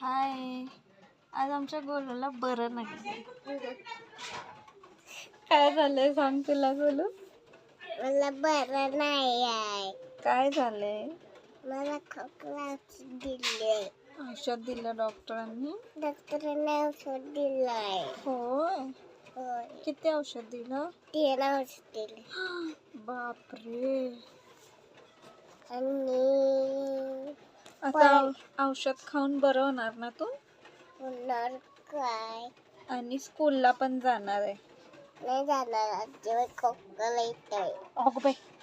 हाय. आज आमच्या गोलूला बरं नाही. काय झालंय सांग तुला गोलू? मला बरं नाही आहे. काय झालंय? मला खोकला औषध दिले. औषध दिलं डॉक्टरांनी? डॉक्टरांनी औषध दिलंय. होय. होय. किती औषध दिलं? 3 औषध दिले. बापरे. आणि आता औषध खाऊन बरं होणार ना तू? होणार काय? आणि स्कूलला पण जाणार आहे. नाही जाणार, जेव्हा खोकला येतोय. अगं बाई.